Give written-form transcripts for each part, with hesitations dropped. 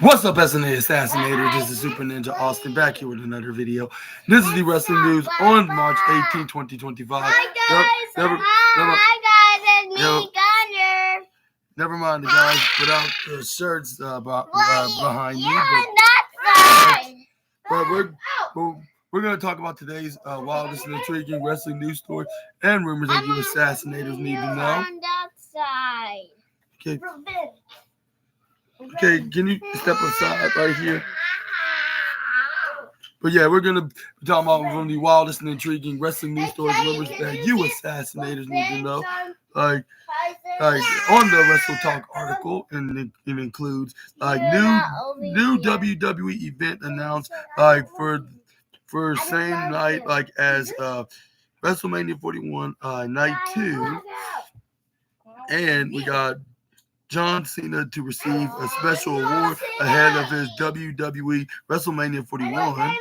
What's up, SNA Assassinator? This is Super Ninja Austin back here with another video. This is the wrestling news on March 18, 2025. Hi guys, it's me, Gunner. Never mind the guys without the shirts behind me. But we're going to talk about today's wildest and intriguing wrestling news story and rumors that you assassinators need to know. Okay, can you step aside right here? But yeah, we're going to be talking about one of the wildest and intriguing wrestling news stories, rumors that you assassinators need to know. Like on the Wrestle Talk article, and it includes new WWE event announced for same night as WrestleMania 41 night 2, and we got John Cena to receive a special award ahead of his WWE WrestleMania 41.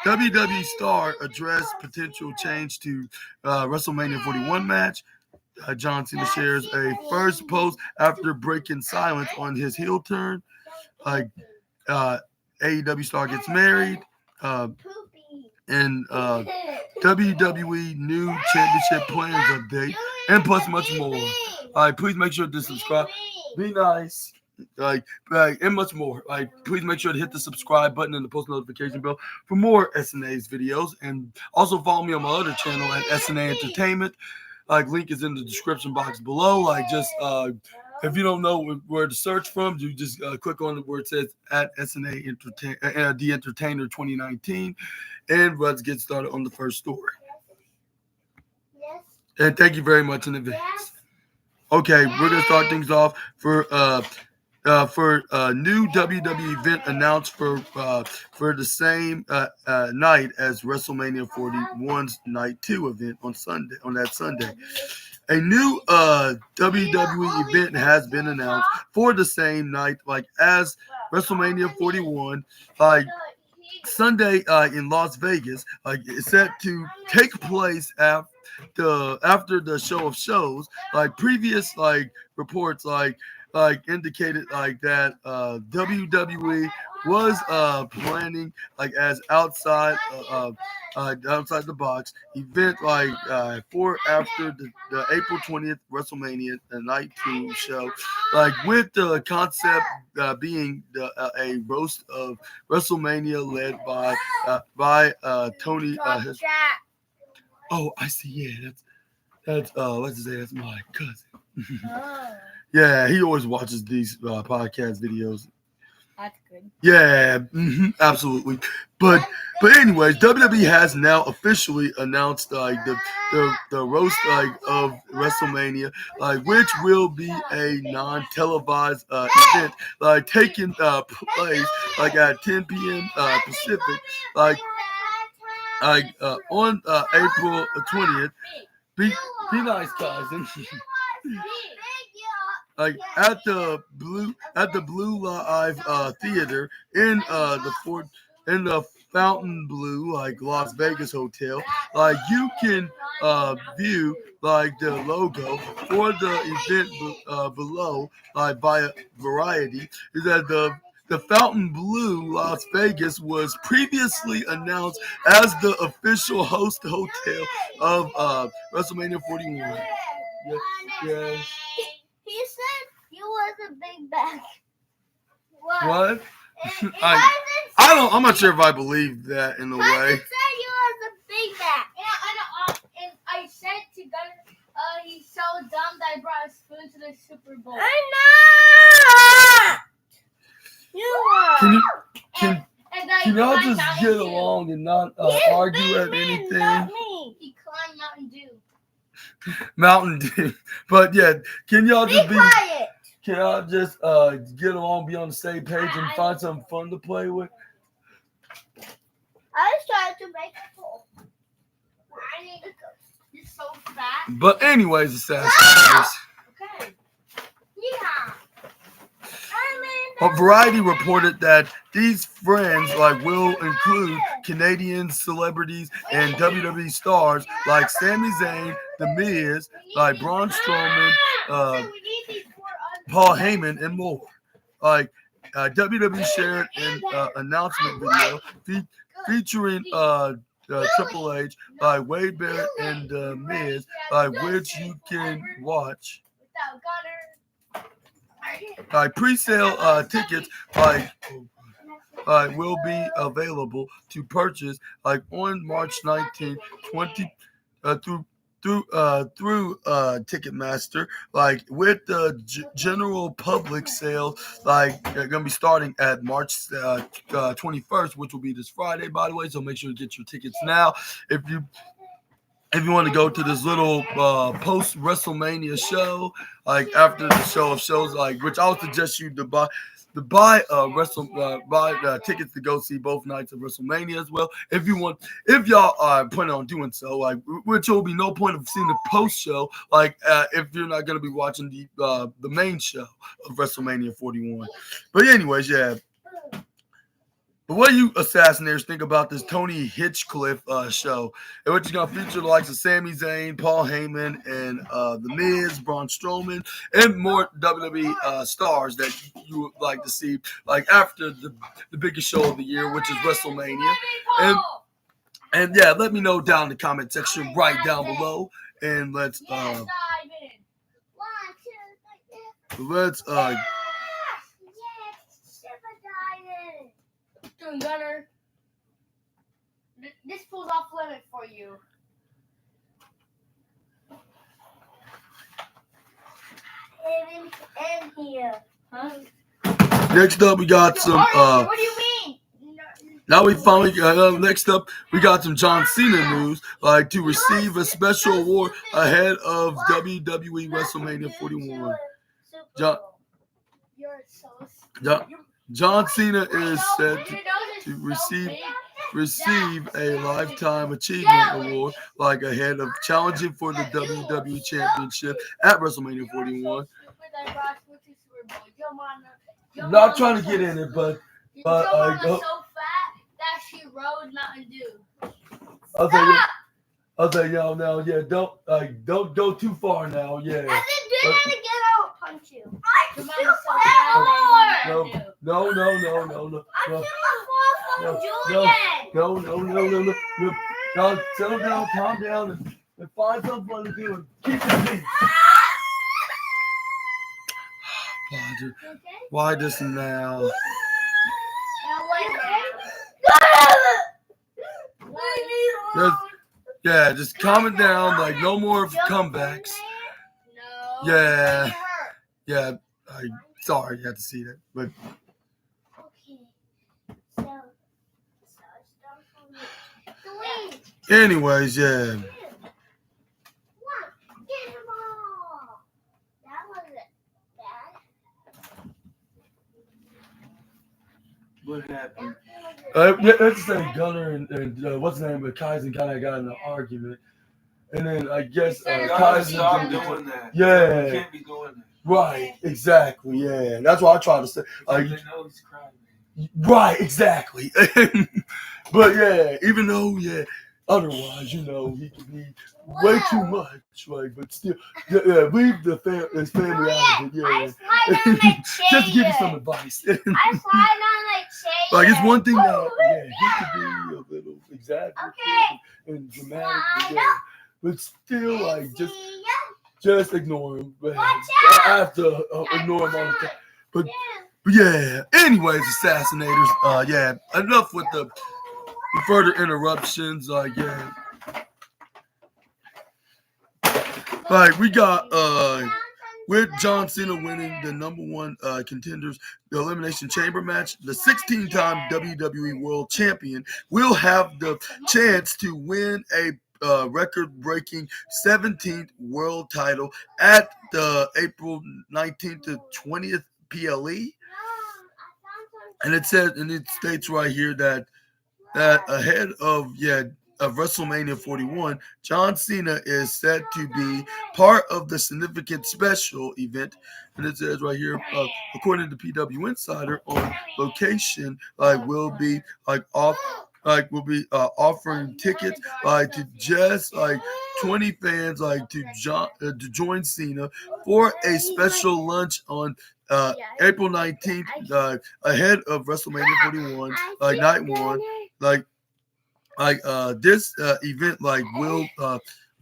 WWE star addressed potential change to WrestleMania 41 match. John Cena shares a first post after breaking silence on his heel turn. AEW star gets married. And WWE new championship plans update, and plus much more. Please make sure to subscribe. Be nice. And much more. Please make sure to hit the subscribe button and the post notification bell for more SNA's videos. And also follow me on my other channel at SNA Entertainment. Link is in the description box below. If you don't know where to search from, you just click on where it says at SNA The Entertainer 2019. And let's get started on the first story. Yes. And thank you very much in advance. Yes. Okay, we're gonna start things off for a new WWE event announced for the same night as WrestleMania 41's Night 2 event on that Sunday. A new WWE event has been announced for the same night as WrestleMania 41 Sunday in Las Vegas. It's set to take place after the show of shows. Previous reports indicated that WWE was planning as outside the box event for after the April 20th WrestleMania Night 2 show, with the concept being a roast of WrestleMania led by Tony. Oh, I see. Yeah, that's let's say that's my cousin. Yeah, he always watches these podcast videos. That's good. Yeah, absolutely. But anyways, WWE has now officially announced the roast of WrestleMania, which will be a non-televised event, taking place at 10 p.m. Pacific, on April 20th. Be nice, cousin. At the Blue Live Theater in the Fontainebleau Las Vegas hotel. You can view the logo for the event below via Variety. Is that the Fontainebleau Las Vegas was previously announced as the official host hotel of WrestleMania 41. Yes. He said you was a big bag. What? I'm not sure if I believe that in a way. He said you was a big bag. And I said to Gunner, he's so dumb that I brought a spoon to the Super Bowl. Can y'all just get along and not argue at anything? He climbed Mountain Dew. Mountain Dew. But yeah, can y'all just be quiet? Can y'all just get along, be on the same page, and find something fun to play with? I was trying to make a pool. I need to go. You're so fat. But anyways, assassins. Okay. Yeah. Variety reported that these friends will include Canadian celebrities and WWE stars Sami Zayn, The Miz, Braun Strowman, Paul Heyman, and more. Like WWE shared an announcement video featuring Triple H, Wade Barrett, and Miz, which you can watch. Pre-sale tickets will be available to purchase on March 19th, 20 through Ticketmaster, with the general public sale gonna be starting at March 21st, which will be this Friday, by the way. So make sure to get your tickets now if you want to go to this little post WrestleMania show, after the show of shows, which I would suggest you to buy tickets to go see both nights of WrestleMania as well. If y'all are planning on doing so, which will be no point of seeing the post show, if you're not going to be watching the main show of WrestleMania 41. But anyways, yeah. But what do you assassinators think about this Tony Hinchcliffe show, in which is going to feature the likes of Sami Zayn, Paul Heyman, and The Miz, Braun Strowman, and more WWE stars that you would like to see, after the biggest show of the year, which is WrestleMania. And yeah, let me know down in the comment section right down below, and let's Gunner, this pulls off limit for you. And here. Huh? Next up, we got some. What do you mean? Now we finally next up we got some John Cena news, to receive a special award ahead of WWE WrestleMania 41. John Cena is said to receive a Lifetime Achievement Award, ahead of challenging for the WWE Championship at WrestleMania 41. Not trying to get in it, but so fat that she rode Mountain Dew. I'll say y'all now, yeah, don't go too far now, yeah. I didn't do that again, I will punch you. No. Y'all settle down, calm down, and find something to do and keep it peace. Why this now? Yeah, just calm it down. No more comebacks. No. Yeah. Sorry you had to see that, but. Anyways, yeah. What happened? Let's say Gunner and what's the name of Kaizen kind of got in an argument, and then I guess Kaizen stop doing that. Yeah, you can't be doing that. Right, exactly. Yeah, that's what I tried to say. They know he's crying. Right, exactly. But yeah, even though otherwise, he could be way too much, but still, leave his family out of it, just to give you some advice. I slide on the chair. It's one thing that, he could be a little exaggerated and dramatic, but still, just ignore him. I have to ignore him all the time. But yeah, anyways, assassinators, enough with the further interruptions, we got with John Cena winning the number one contenders, the Elimination Chamber match, the 16-time WWE World Champion will have the chance to win a record-breaking 17th world title at the April 19th to 20th PLE. And it states right here that ahead of WrestleMania 41, John Cena is said to be part of the significant special event. And it says right here, according to PW Insider, on location will be off will be offering tickets to just 20 fans to join Cena for a special lunch on April 19th, ahead of WrestleMania 41, night one. This event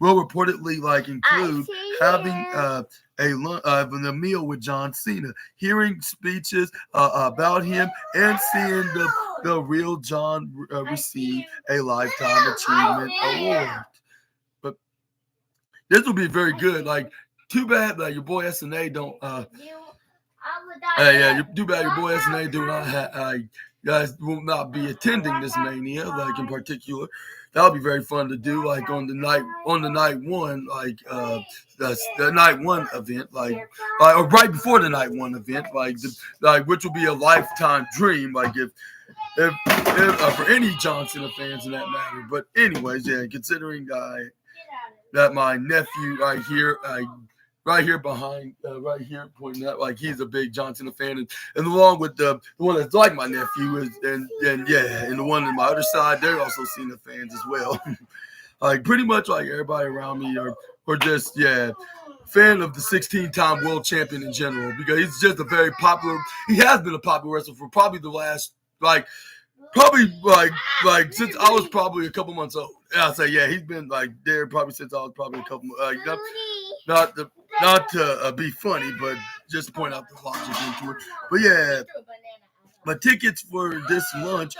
will reportedly include having a meal with John Cena, hearing speeches about him, and seeing the real John receive a lifetime achievement award. But this will be very good. Too bad your boy SNA don't. Too bad your boy SNA do not have. Guys will not be attending this Mania, in particular. That'll be very fun to do, on the night one, the night one event, or right before the night one event, which will be a lifetime dream, if for any John Cena fans in that matter. But anyways, considering that my nephew right here behind, right here pointing out, he's a big John Cena fan, and along with the one that's like my nephew and the one on my other side, they're also Cena fans as well. Pretty much everybody around me or just fan of the 16-time world champion in general, because he's just he has been a popular wrestler for probably the last since I was probably a couple months old. I'll say he's been there probably since I was probably a couple not to be funny, but just to point out the logic into it. But my tickets for this lunch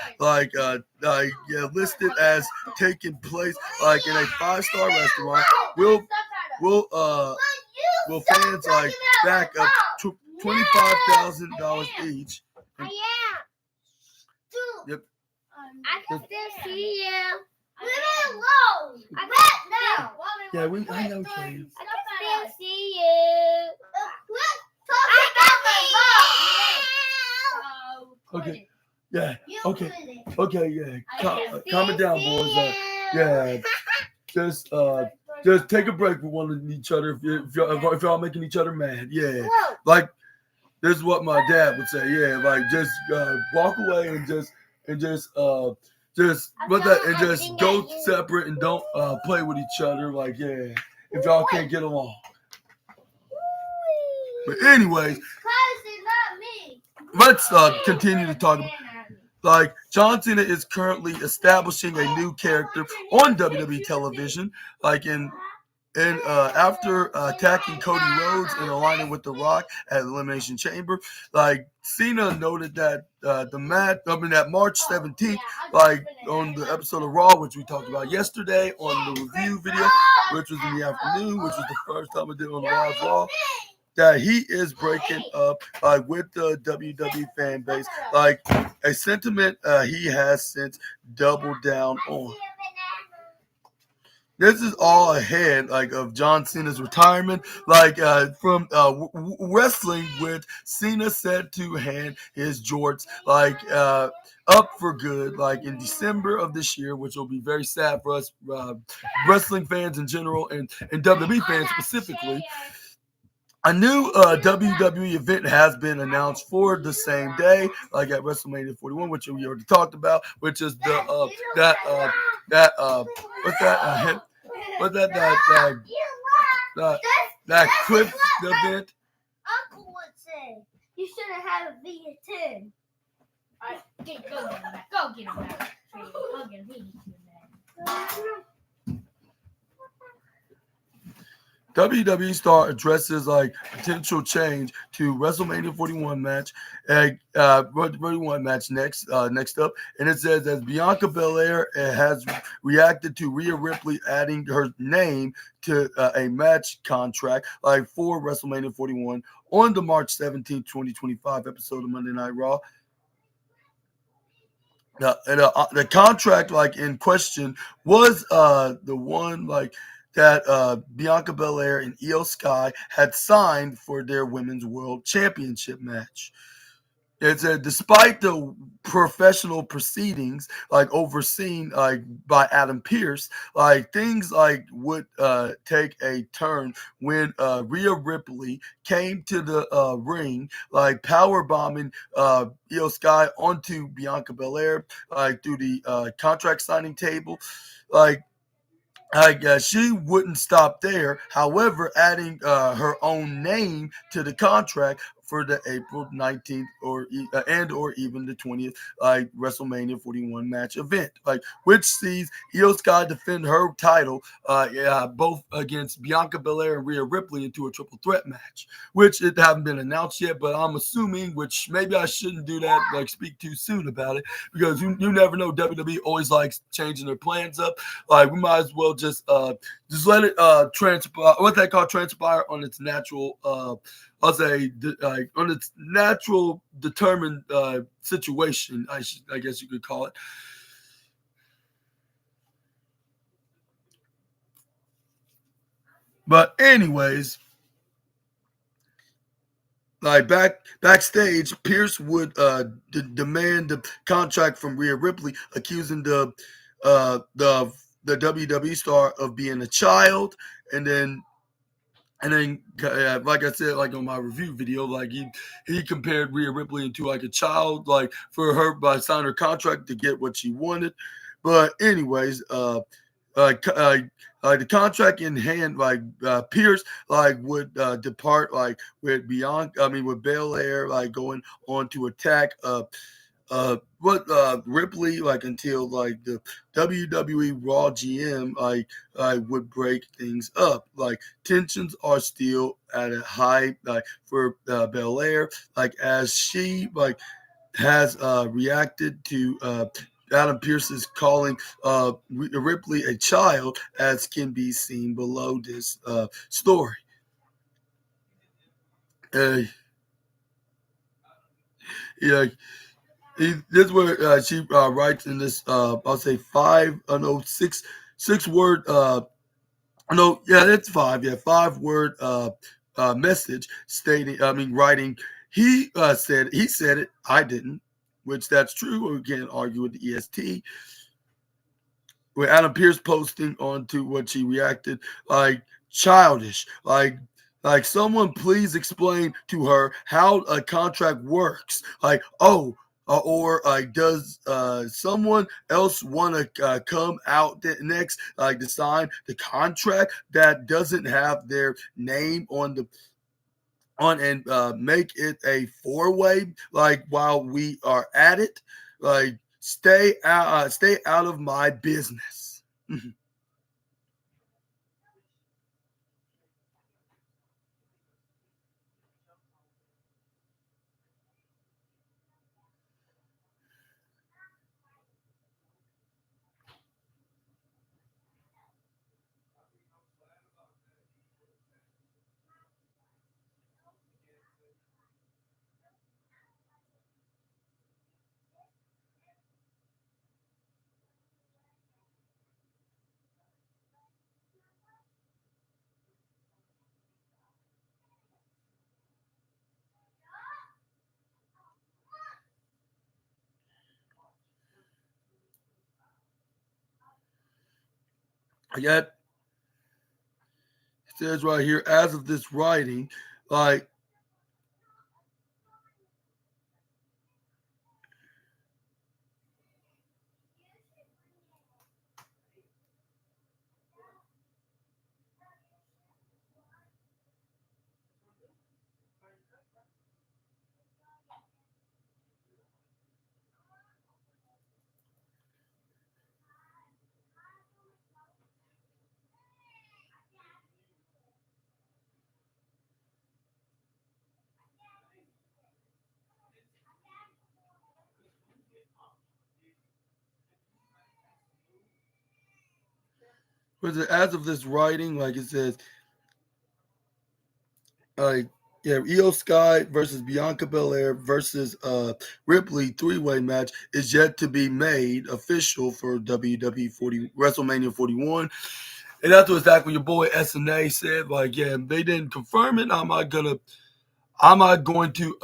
listed as taking place in a 5-star restaurant will fans back up $25,000 each. Yep. I can still see you. We're low. Yeah, I know, Katie. I can still see you. I got my phone. Okay. Yeah. Okay. Yeah. Calm it down, boys. Just take a break with one of each other if y'all making each other mad. Yeah. This is what my dad would say. Yeah. Just walk away and just go separate and don't play with each other. If y'all can't get along. But anyways, let's continue to talk about. John Cena is currently establishing a new character on WWE television, after attacking Cody Rhodes and aligning with The Rock at Elimination Chamber. Cena noted that that March 17th, on the episode of Raw, which we talked about yesterday on the review video, which was in the afternoon, which was the first time I did on the Raw, that he is breaking up with the WWE fan base, a sentiment he has since doubled down on. This is all ahead of John Cena's retirement, from wrestling, with Cena set to hand his jorts up for good in December of this year, which will be very sad for us wrestling fans in general and WWE fans specifically. A new WWE event has been announced for the same day, at WrestleMania 41, which we already talked about, which is that Cliff event. Uncle would say you shouldn't have a V10. All right, go get him back. Go get him back. Go get him. He needs you back. WWE star addresses potential change to WrestleMania 41 match, 41 match next up, and it says as Bianca Belair has reacted to Rhea Ripley adding her name to a match contract for WrestleMania 41 on the March 17, 2025 episode of Monday Night Raw. The contract in question was the one that Bianca Belair and Io Sky had signed for their Women's World Championship match. It said, despite the professional proceedings, like overseen like by Adam Pierce, like things like would take a turn when Rhea Ripley came to the ring, like power bombing Io Sky onto Bianca Belair, like through the contract signing table, like. She wouldn't stop there. However, adding her own name to the contract for the April 19th and or even the 20th WrestleMania 41 match event, which sees Io Sky defend her title both against Bianca Belair and Rhea Ripley into a triple threat match, which it haven't been announced yet, but I'm assuming, which maybe I shouldn't do that, speak too soon about it, because you never know. WWE always likes changing their plans up. We might as well just let it transpire. What they call transpire on its natural. I'll say on its natural determined situation. I guess you could call it. But anyways, backstage, Pierce would demand the contract from Rhea Ripley, accusing the WWE star of being a child, and then like I said, like on my review video, like he compared Rhea Ripley into like a child, like for her by signing her contract to get what she wanted. But anyways, the contract in hand, Pierce would depart with Bianca, with Belair going on to attack Ripley until the WWE Raw GM would break things up. Tensions are still at a high for Belair as she has reacted to Adam Pierce's calling Ripley a child, as can be seen below this story. Yeah. This is where she writes in this, I'll say six word, no, yeah, that's five. Yeah, 5 word message writing. He said it. I didn't, which that's true. We can't argue with the EST. With Adam Pierce posting onto what she reacted childish, someone please explain to her how a contract works. Or does someone else want to come out next, to sign the contract that doesn't have their name on and make it a 4-way? While we are at it, stay out of my business. Yet it says right here, as of this writing, as of this writing, it says, Io Sky versus Bianca Belair versus Ripley 3-way match is yet to be made official for WrestleMania 41. And that's what exactly your boy SNA said. They didn't confirm it. I'm not going to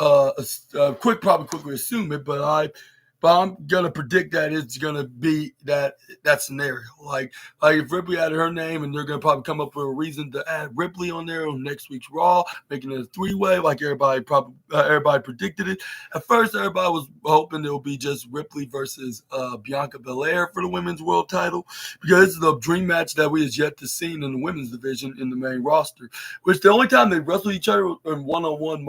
quickly assume it, but I'm gonna predict that it's gonna be that scenario. Like if Ripley added her name, and they're gonna probably come up with a reason to add Ripley on there on next week's Raw, making it a three-way, like everybody predicted it. At first, everybody was hoping it would be just Ripley versus Bianca Belair for the women's world title, because this is the dream match that we has yet to see in the women's division in the main roster. Which the only time they wrestled each other in one-on-one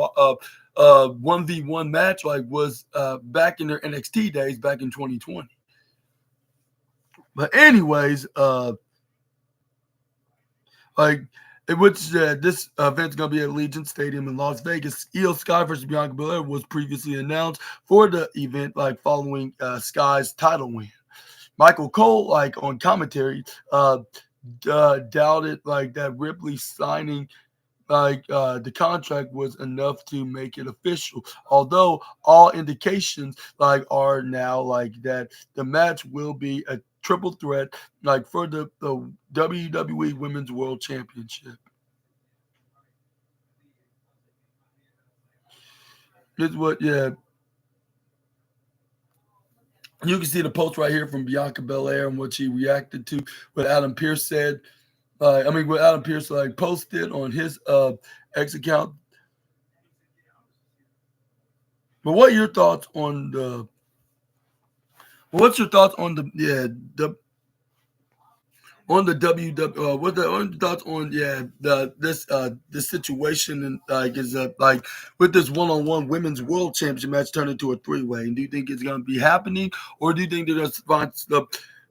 1v1 match was back in their NXT days back in 2020. But anyways, this event's gonna be at Allegiant Stadium in Las Vegas. Io Sky versus Bianca Belair was previously announced for the event, following Sky's title win. Michael Cole, on commentary, doubted that Ripley signing the contract was enough to make it official. Although all indications are now that the match will be a triple threat for the WWE Women's World Championship. Here's what, yeah. You can see the post right here from Bianca Belair and what she reacted to, what Adam Pearce said. What Adam Pearce posted on his X account. But what's your thoughts on the? What's your thoughts on the on the WW? What your thoughts on this situation, and is with this one-on-one women's world championship match turned into a three-way? And do you think it's gonna be happening, or do you think they're gonna find stuff?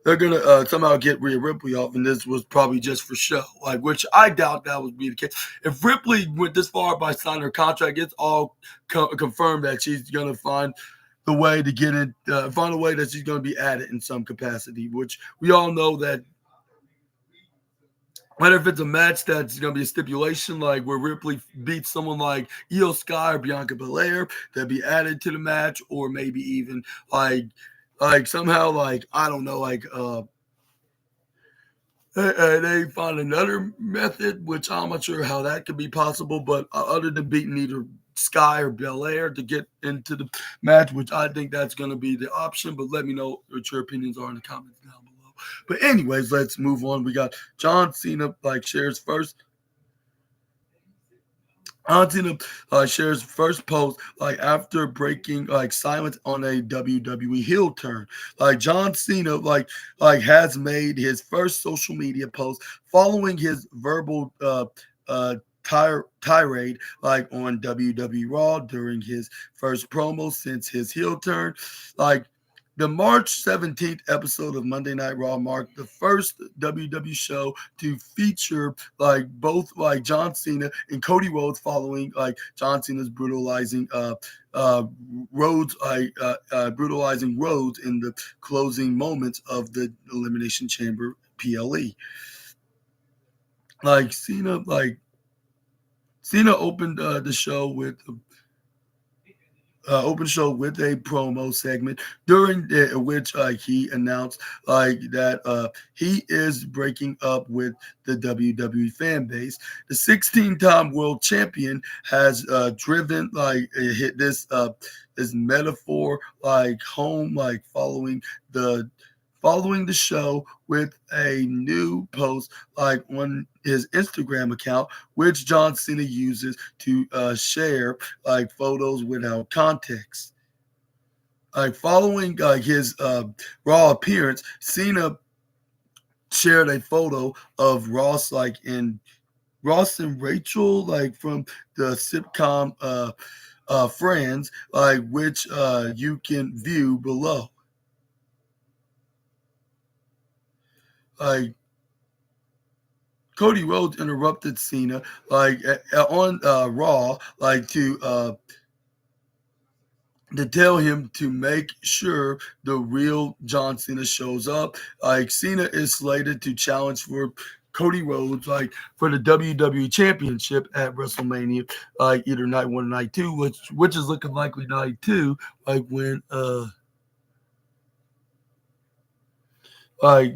They're gonna somehow get Rhea Ripley off, and this was probably just for show. Which I doubt that would be the case. If Ripley went this far by signing her contract, it's all confirmed that she's gonna find the way to get it, find a way that she's gonna be added in some capacity. Which we all know that. Whether if it's a match that's going to be a stipulation, where Ripley beats someone like Io Sky or Bianca Belair, that be added to the match, or maybe even somehow I don't know they find another method, which I'm not sure how that could be possible. But other than beating either Sky or Belair to get into the match, which I think that's going to be the option. But let me know what your opinions are in the comments down below. But anyways, let's move on. We got John Cena shares first. John Cena shares first post after breaking silence on a WWE heel turn. John Cena has made his first social media post following his verbal tirade on WWE Raw during his first promo since his heel turn. The March 17th episode of Monday Night Raw marked the first WWE show to feature both John Cena and Cody Rhodes, following John Cena's brutalizing Rhodes in the closing moments of the Elimination Chamber PLE. Cena opened the show with a promo segment during which he announced that he is breaking up with the WWE fan base. The 16-time world champion has driven hit this metaphor home following the show with a new post on his Instagram account, which John Cena uses to share photos without context. Following his Raw appearance, Cena shared a photo of Ross and Rachel from the sitcom Friends, which you can view below. Cody Rhodes interrupted Cena on Raw to tell him to make sure the real John Cena shows up. Cena is slated to challenge for Cody Rhodes for the WWE Championship at WrestleMania, either night 1 or night 2, which is looking likely night 2, when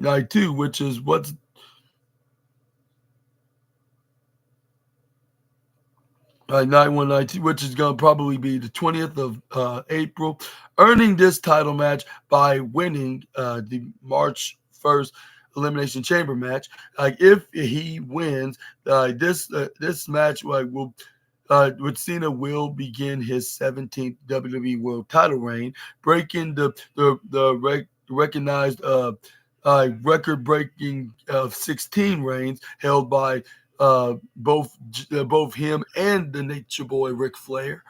night 2, which is what's night 119, which is going to probably be the 20th of April, earning this title match by winning the March 1st Elimination Chamber match. Like if he wins, this match will with Cena will begin his 17th WWE World Title reign, breaking the recognized record-breaking of 16 reigns held by both him and the Nature Boy Ric Flair.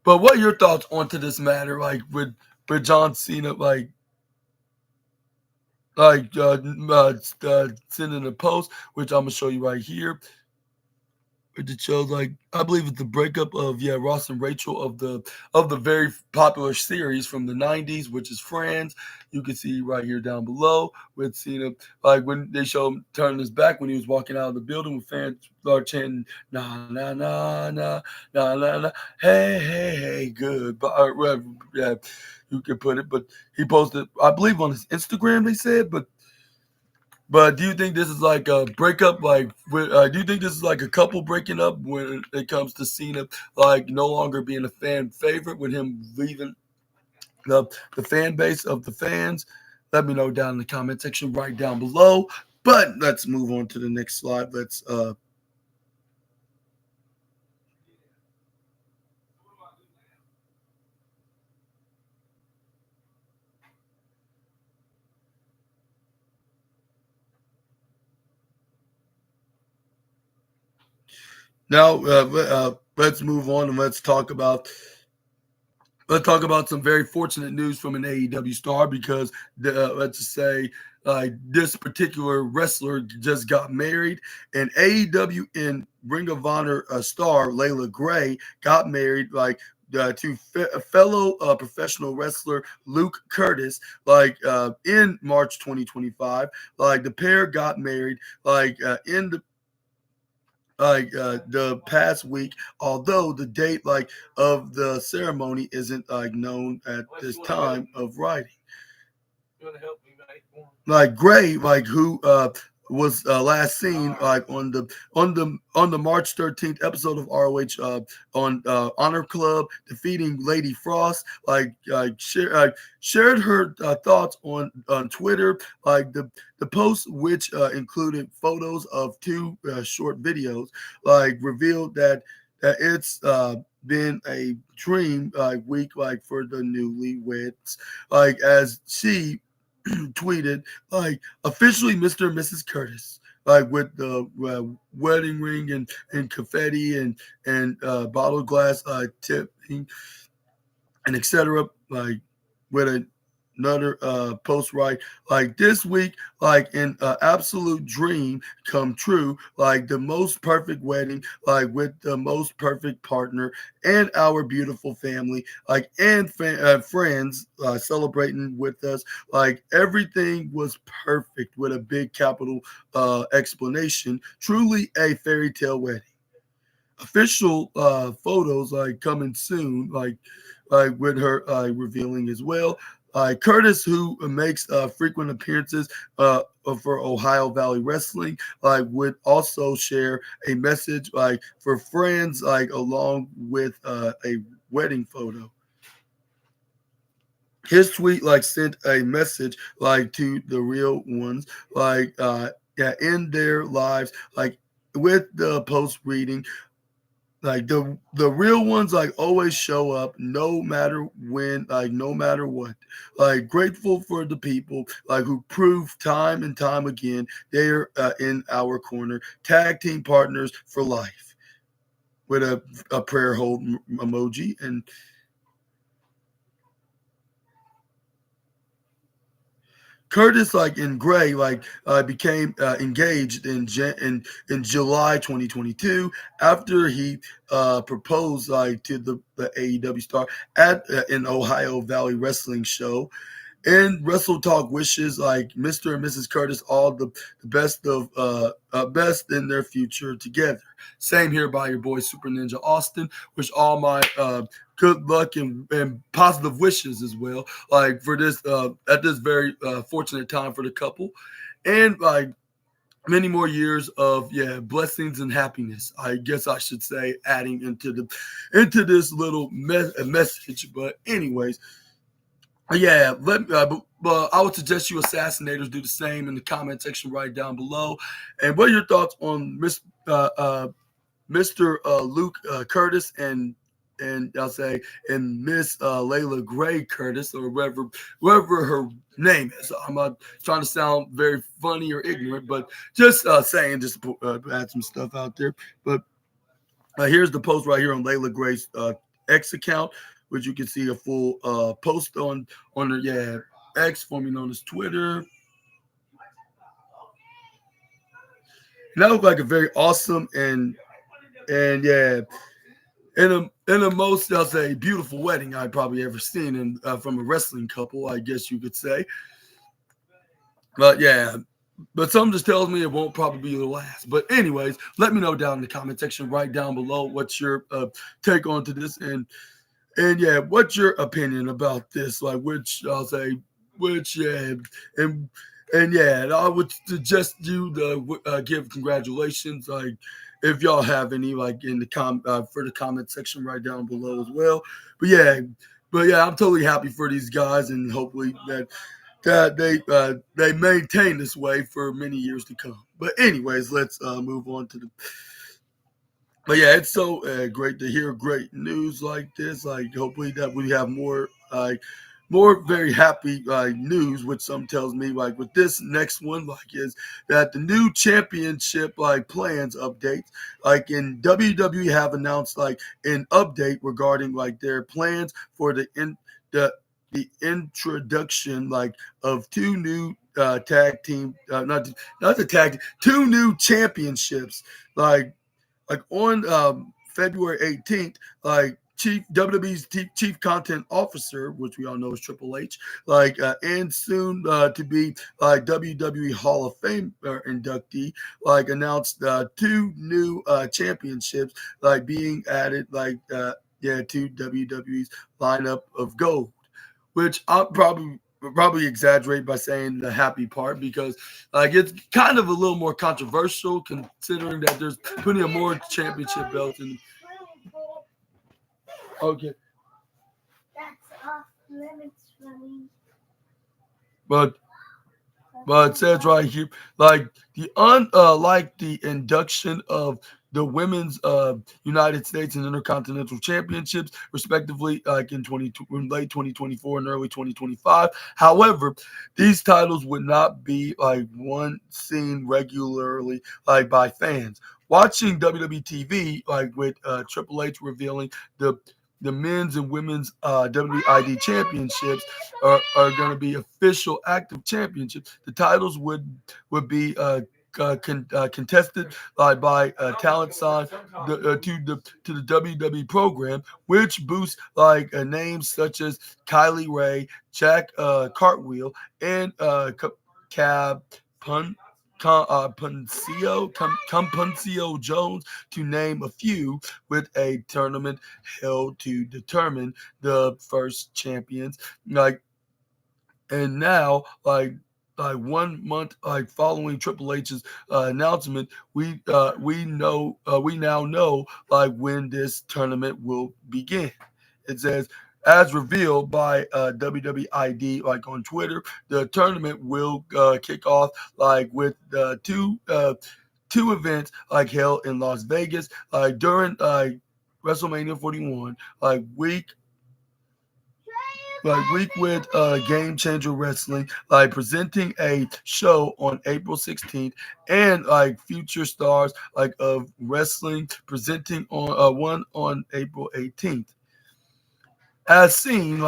But what are your thoughts onto this matter? Like with John Cena, sending a post, which I'm gonna show you right here. It shows I believe it's the breakup of Ross and Rachel of the very popular series from the 90s, which is Friends. You can see right here down below with Cena when they show him turning his back when he was walking out of the building with fans start chanting na na na na na na na hey hey hey goodbye. Yeah, you can put it, but he posted I believe on his Instagram they said, but do you think this is like a breakup? Do you think this is like a couple breaking up when it comes to Cena, no longer being a fan favorite with him leaving the fan base of the fans? Let me know down in the comment section right down below. But let's move on to the next slide. Let's now let's move on and let's talk about some very fortunate news from an AEW star because let's just say this particular wrestler just got married, and AEW and Ring of Honor star Layla Gray got married to fellow professional wrestler Luke Curtis in March 2025. The pair got married in the past week, although the date of the ceremony isn't known at this time of writing. You want to help me, mate? Gray, who was last seen on the March 13th episode of ROH on Honor Club, defeating Lady Frost. Shared her thoughts on Twitter. The post, which included photos of two short videos, revealed that it's been a dream week for the newlyweds. As she tweeted officially Mr. and Mrs. Curtis, with the wedding ring and confetti and bottle glass tipping and etc. With another post this week an absolute dream come true, the most perfect wedding, with the most perfect partner and our beautiful family, and friends celebrating with us. Everything was perfect with a big capital explanation. Truly a fairy tale wedding. Official photos coming soon, with her revealing as well. Curtis, who makes frequent appearances for Ohio Valley Wrestling, would also share a message for friends, along with a wedding photo. His tweet sent a message to the real ones, in their lives, with the post reading. The real ones always show up no matter when, no matter what. Grateful for the people who prove time and time again they're in our corner. Tag team partners for life, with a prayer hold emoji. And Curtis, in Gray, became engaged in July 2022 after he proposed to the AEW star at an Ohio Valley Wrestling show. And Wrestle Talk wishes Mr. and Mrs. Curtis all the best best in their future together. Same here by your boy Super Ninja Austin. Wish all my good luck and positive wishes as well. For this at this very fortunate time for the couple, and many more years of blessings and happiness. I guess I should say, adding into this little message. But anyways, but I would suggest you assassinators do the same in the comment section right down below. And what are your thoughts on Mr. Luke Curtis and I'll say and Miss Layla Gray Curtis, or whatever her name is. I'm not trying to sound very funny or ignorant, but just saying, just to add some stuff out there. But here's the post right here on Layla Gray's X account, which you can see a full post on her X, formerly known as Twitter. And that looked like a very awesome and in a most, I'll say, beautiful wedding I've probably ever seen from a wrestling couple, I guess you could say. But but something just tells me it won't probably be the last. But anyways, let me know down in the comment section right down below what's your take on to this, and what's your opinion about this? Like, which I'll say, and I would suggest you to give congratulations, like if y'all have any, like in the for the comment section right down below as well. But I'm totally happy for these guys, and hopefully that they maintain this way for many years to come. But anyways, let's move on to the. But it's so great to hear great news like this. Like, hopefully that we have more very happy news, which some tells me like with this next one is that the new championship plans updates in WWE have announced an update regarding their plans for the introduction of two new tag team not the tag two new championships on February 18th, WWE's chief content officer, which we all know is Triple H, and soon to be WWE Hall of Fame inductee, announced two new championships being added to WWE's lineup of gold, which I'll probably exaggerate by saying the happy part, because it's kind of a little more controversial considering that there's plenty of more championship belts in. Okay. That's off limits for me. But it says right here, the induction of the women's United States and Intercontinental Championships, respectively, in late 2024 and early 2025. However, these titles would not be one seen regularly by fans watching WWE TV, with Triple H revealing the men's and women's WID championships are going to be official active championships. The titles would be contested by talent signed to the WWE program, which boosts names such as Kylie Ray, Jack Cartwheel, and Cab Puncio Jones, to name a few, with a tournament held to determine the first champions. And now 1 month following Triple H's announcement, we now know when this tournament will begin. It says, as revealed by WWID on Twitter, the tournament will kick off with two events held in Las Vegas during WrestleMania 41 week with Game Changer Wrestling presenting a show on April 16th, and future stars of wrestling presenting on one on April 18th. As seen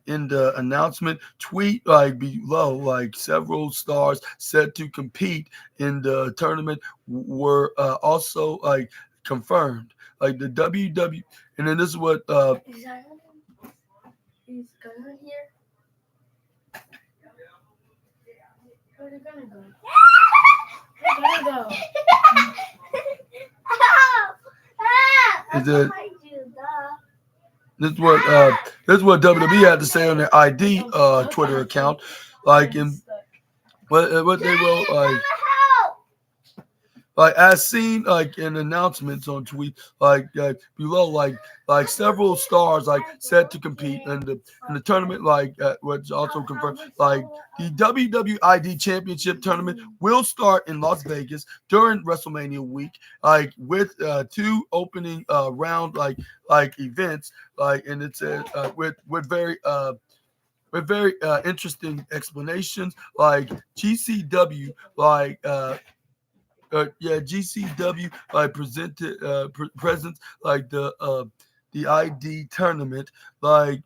in the announcement tweet below, several stars set to compete in the tournament were also confirmed. The WWE, and then this is what He's going here. Where's it gonna go? Where's it gonna go? Is it? This is what WWE had to say on their ID Twitter account, what they wrote like as seen like in announcements on tweet below like several stars like set to compete in the tournament which also confirmed like the WWID Championship tournament will start in Las Vegas during WrestleMania week like with two opening round events and it says with very interesting explanations like GCW GCW presented presents the ID tournament like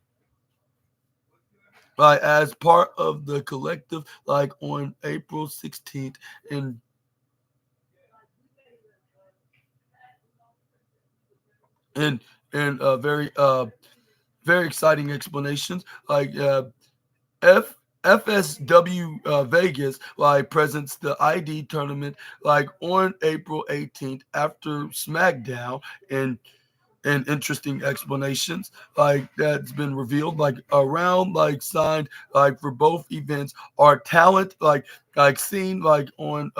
as part of the collective on April 16th in and very very exciting explanations F FSW Vegas presents the ID tournament on April 18th after SmackDown and interesting explanations that's been revealed around signed for both events are talent seen on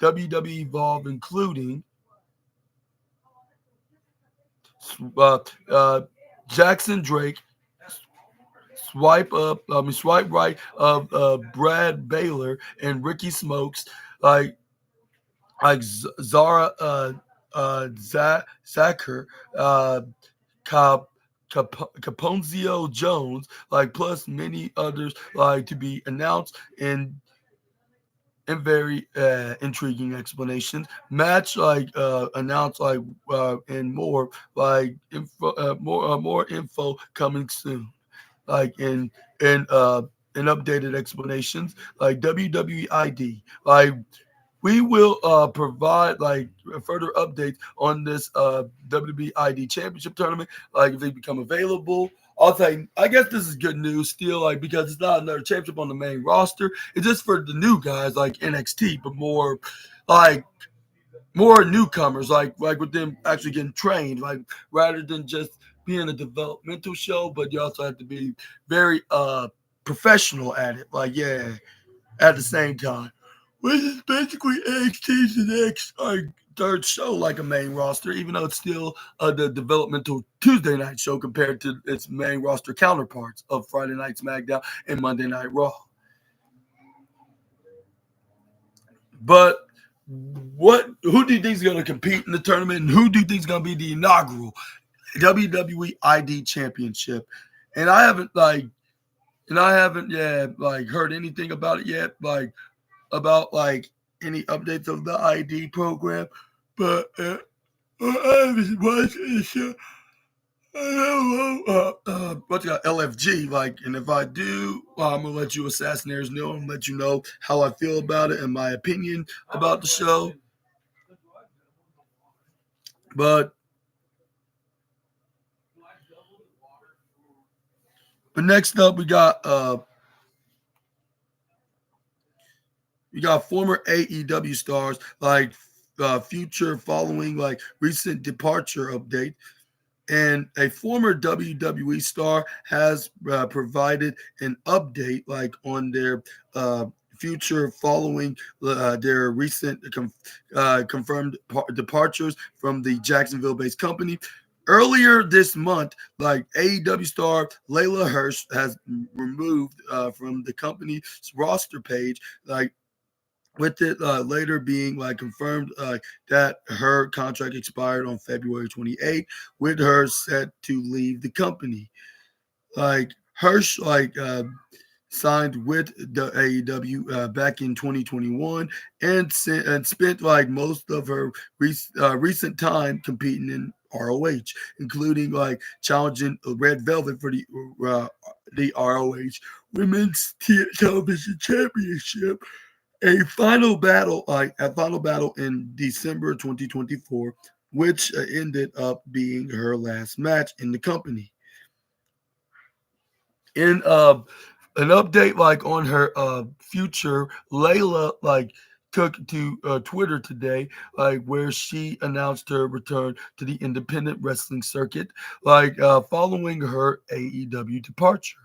WWE Evolve including uh, uh, Jackson Drake swipe right of Brad Baylor and Ricky Smokes like Zara Zacher uh Cap Caponzio Jones, plus many others, to be announced in very intriguing explanations. Match announced and more more info coming soon. In in uh in updated explanations WWEID we will provide further updates on this WWEID championship tournament if they become available. I'll say I guess this is good news still because it's not another championship on the main roster. It's just for the new guys like NXT but like more newcomers with them actually getting trained rather than just being a developmental show, but you also have to be very professional at it at the same time, which is basically NXT's the next third show a main roster, even though it's still the developmental Tuesday night show compared to its main roster counterparts of Friday Night SmackDown and Monday Night Raw. But who do you think is going to compete in the tournament, and who do you think is going to be the inaugural WWE ID Championship? And I haven't heard anything about it yet, about any updates of the ID program. But I haven't watched the show. I don't know what's got LFG and if I do, I'm gonna let you assassinators know and let you know how I feel about it and my opinion about the show. But next up, we got former AEW stars future following recent departure update, and a former WWE star has provided an update on their future following their recent confirmed departures from the Jacksonville-based company. Earlier this month, AEW star Layla Hirsch has removed from the company's roster page, with it later being confirmed that her contract expired on February 28th, with her set to leave the company. Hirsch signed with the AEW back in 2021 and spent most of her recent time competing in ROH, including challenging Red Velvet for the ROH Women's Television Championship, a final battle in December 2024, which ended up being her last match in the company. In an update on her future, Layla took to Twitter today, where she announced her return to the independent wrestling circuit, following her AEW departure.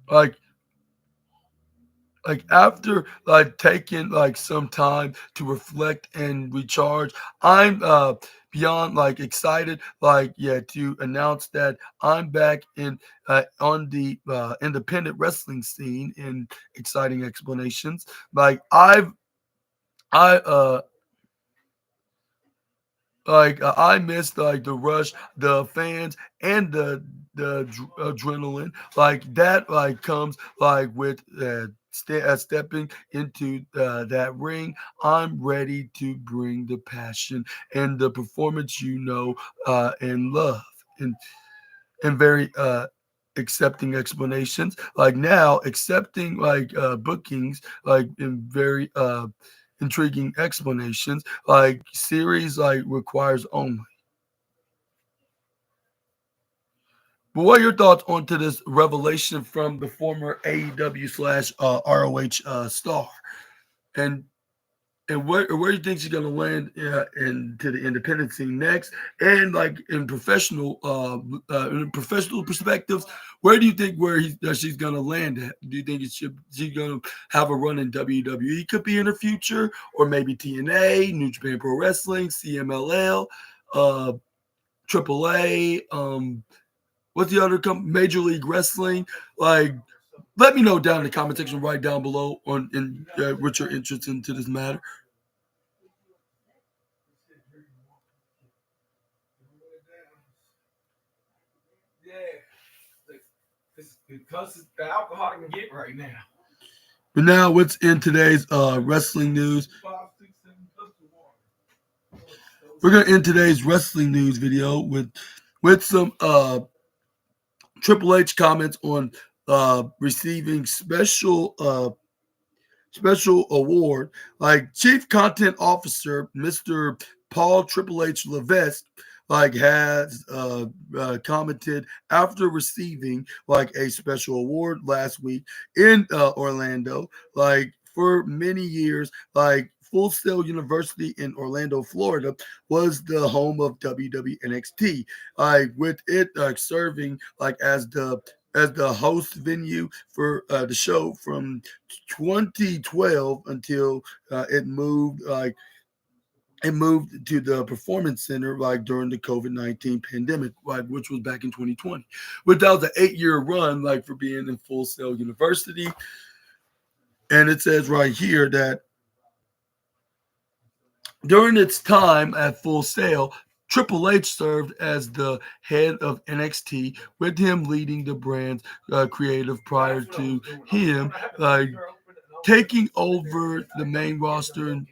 Like like after like taking like some time to reflect and recharge, I'm beyond like excited, like yeah, to announce that I'm back in on the independent wrestling scene in exciting explanations. Like I I missed like the rush, the fans, and the adrenaline like that like comes like with stepping into that ring. I'm ready to bring the passion and the performance and love and very accepting explanations like now accepting like bookings like in very intriguing explanations like series like requires only. But what are your thoughts onto this revelation from the former AEW slash ROH star, and where do you think she's gonna land into the independent scene next, and like in professional perspectives, where do you think that she's gonna land at? Do you think she's gonna have a run in WWE could be in her future, or maybe TNA, New Japan Pro Wrestling, CMLL, uh, AAA, what's the other Major League Wrestling? Like, let me know down in the comment section right down below on in what your interest into this matter. Yeah, because the alcohol I can get right now. But now, what's in today's wrestling news? We're gonna end today's wrestling news video with some Triple H comments on receiving special award. Like Chief Content Officer Mr. Paul Triple H Levesque like has commented after receiving like a special award last week in Orlando. Like for many years, like Full Sail University in Orlando, Florida, was the home of WWNXT. Like with it serving like as the host venue for the show from 2012 until it moved to the performance center like during the COVID-19 pandemic, like which was back in 2020. But that was an 8-year run like for being in Full Sail University. And it says right here that during its time at Full Sail, Triple H served as the head of NXT, with him leading the brand's creative prior to him taking over the main roster in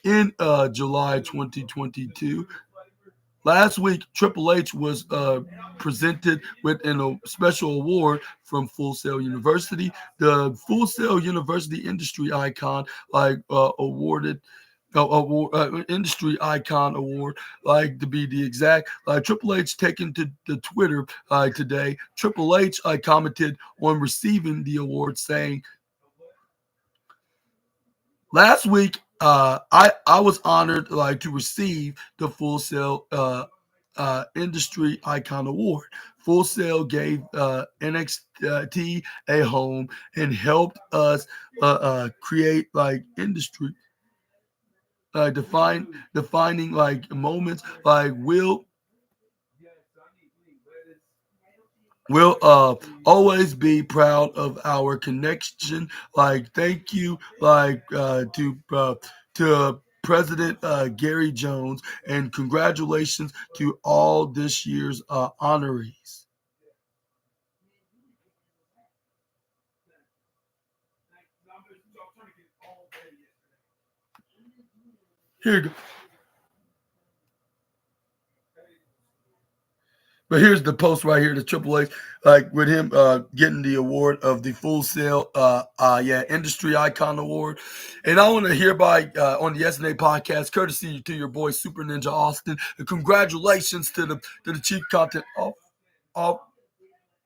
July 2022. Last week, Triple H was presented with a special award from Full Sail University. The Full Sail University industry icon, awarded award, industry icon award, like to be the exact. Triple H taken to the Twitter today. Triple H commented on receiving the award, saying, "Last week, I was honored like to receive the Full Sail Industry Icon Award. Full Sail gave NXT a home and helped us create like industry defining like moments. Like we'll always be proud of our connection. Like thank you to President Gary Jones, and congratulations to all this year's honorees." Here you go. But here's the post right here, the Triple H, like with him getting the award of the Full Sail Industry Icon Award. And I want to hereby on the SNA podcast, courtesy to your boy Super Ninja Austin, and congratulations to the Chief Content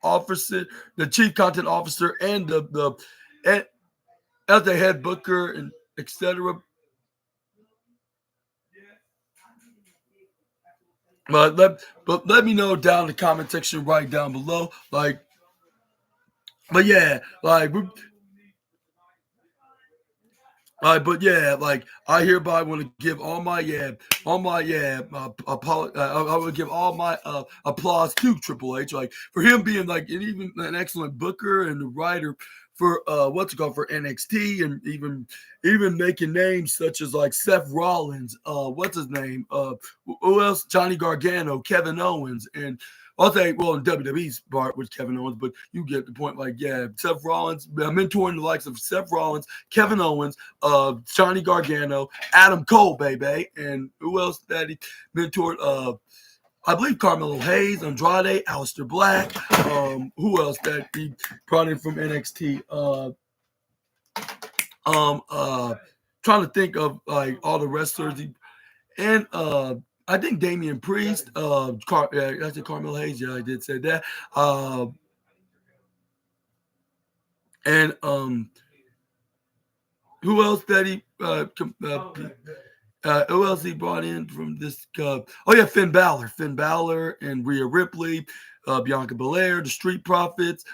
Officer, the Chief Content Officer, and and as the head booker and etc. But let me know down in the comment section right down below. Like, but yeah, like But yeah, like I hereby want to give all my I would give all my applause to Triple H, like for him being like even an excellent booker and a writer for what's it called for NXT, and even making names such as like Seth Rollins, what's his name, who else, Johnny Gargano, Kevin Owens, and I'll say, well, in WWE's part with Kevin Owens, but you get the point. Like, yeah, Seth Rollins, mentoring the likes of Seth Rollins, Kevin Owens, Johnny Gargano, Adam Cole, baby, and who else that he mentored? I believe Carmelo Hayes, Andrade, Aleister Black. Who else that he brought in from NXT? Trying to think of like all the wrestlers and I think Damian Priest. I said Carmelo Hayes. Yeah, I did say that. And who else that he who else he brought in from this? Oh yeah, Finn Balor, and Rhea Ripley, Bianca Belair, the Street Profits.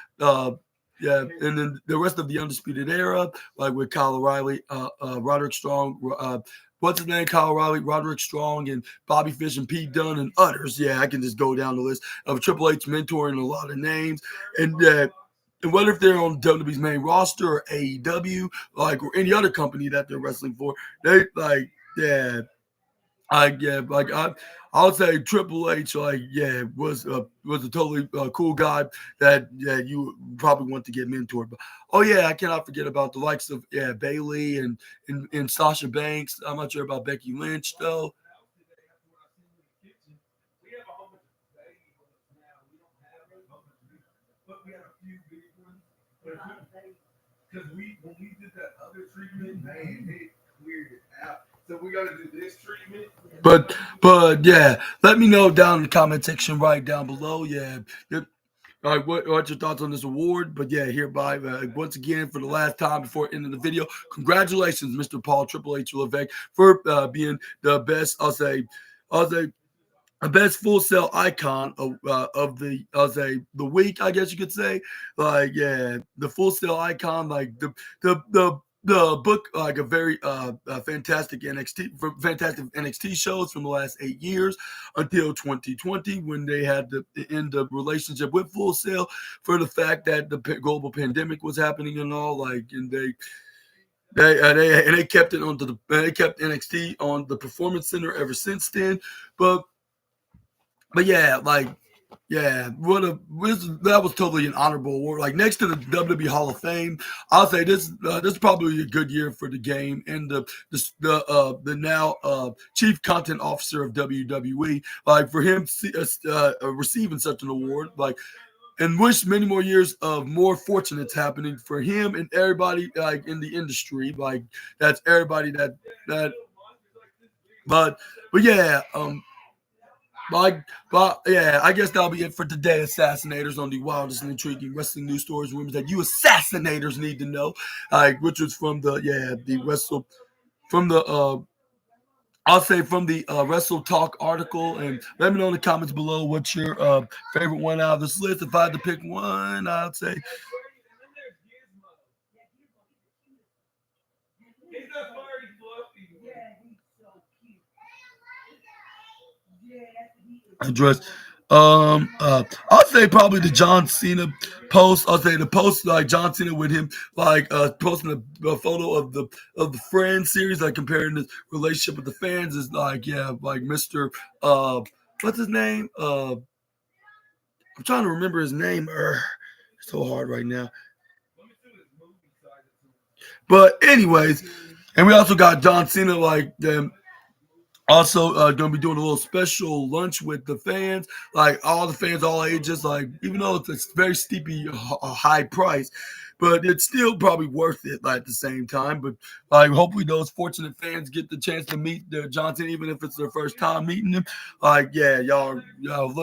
Yeah, and then the rest of the Undisputed Era, like with Kyle O'Reilly, Roderick Strong, what's his name? Kyle O'Reilly, Roderick Strong, and Bobby Fish, and Pete Dunne, and others. Yeah, I can just go down the list of Triple H mentoring a lot of names, and whether if they're on WWE's main roster or AEW, like or any other company that they're wrestling for, they like yeah, I would say Triple H, like was a totally cool guy that you probably want to get mentored. But oh yeah, I cannot forget about the likes of Bailey and Sasha Banks. I'm not sure about Becky Lynch though. But we had a few big ones. Because when we did that other treatment, man, it cleared it out. So we got to do this treatment. But yeah, let me know down in the comment section right down below. Yeah. All right, what's your thoughts on this award? But yeah, hereby, once again, for the last time before ending the video, congratulations, Mr. Paul Triple H Levesque, for being the best, I'll say, a best full sale icon of the I'll say the week, I guess you could say. Like yeah, the full sale icon, like the book, like a very fantastic NXT shows from the last 8 years until 2020 when they had to end the relationship with Full Sail for the fact that the global pandemic was happening and all, like, and they kept it they kept NXT on the Performance Center ever since then. But yeah, like yeah, that was totally an honorable award. Like next to the WWE Hall of Fame, I'll say this is probably a good year for the game and the now chief content officer of WWE. Like for him receiving such an award, like and wish many more years of more fortunates happening for him and everybody like in the industry. Like that's everybody that. But yeah, but yeah, I guess that'll be it for today, Assassinators, on the wildest and intriguing wrestling news stories, rumors that you Assassinators need to know. Which was from the Wrestle from the I'll say from the Wrestle Talk article, and let me know in the comments below what's your favorite one out of this list. If I had to pick one, I'd say address. I'll say probably the John Cena post. I'll say the post like John Cena with him like posting a photo of the Friends series, like comparing his relationship with the fans is like yeah, like Mr. What's his name? I'm trying to remember his name. It's so hard right now. But anyways, and we also got John Cena like them. Also, gonna be doing a little special lunch with the fans, like all the fans, all ages. Like even though it's a very steepy, a high price, but it's still probably worth it. Like, at the same time, but like hopefully those fortunate fans get the chance to meet Johnson, even if it's their first time meeting him. Like yeah, y'all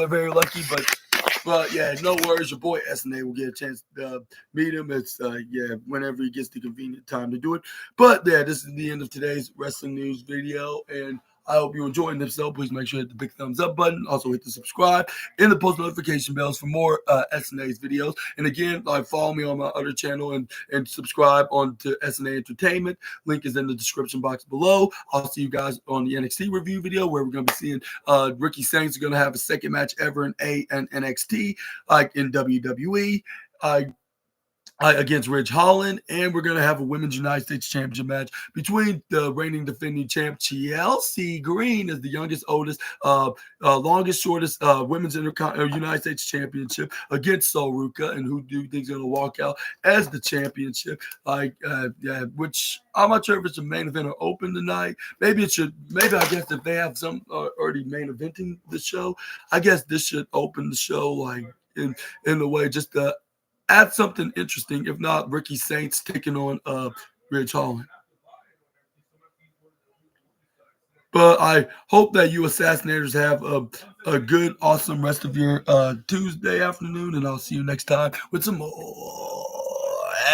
very lucky, but yeah, no worries. Your boy SNA will get a chance to meet him. It's yeah, whenever he gets the convenient time to do it. But yeah, this is the end of today's wrestling news video, and I hope you enjoyed. And if so, please make sure to hit the big thumbs up button. Also hit the subscribe and the post notification bells for more SNA's videos. And again, follow me on my other channel and subscribe on to SNA Entertainment. Link is in the description box below. I'll see you guys on the NXT review video where we're going to be seeing Ricky Saints are going to have a second match ever in NXT, like in WWE. Against Ridge Holland, and we're going to have a Women's United States Championship match between the reigning defending champ Chelsea Green as the youngest, oldest, longest, shortest Women's United States Championship against Sol Ruka, and who do you think is going to walk out as the championship? Which I'm not sure if it's a main event or open tonight. Maybe it should. Maybe I guess if they have some already main eventing the show, I guess this should open the show like in the way just to add something interesting. If not, Ricky Saints taking on Ridge Holland. But I hope that you assassinators have a good, awesome rest of your Tuesday afternoon, and I'll see you next time with some more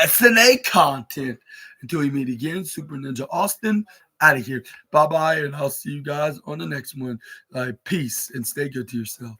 SNA content. Until we meet again, Super Ninja Austin out of here. Bye-bye, and I'll see you guys on the next one. Peace, and stay good to yourself.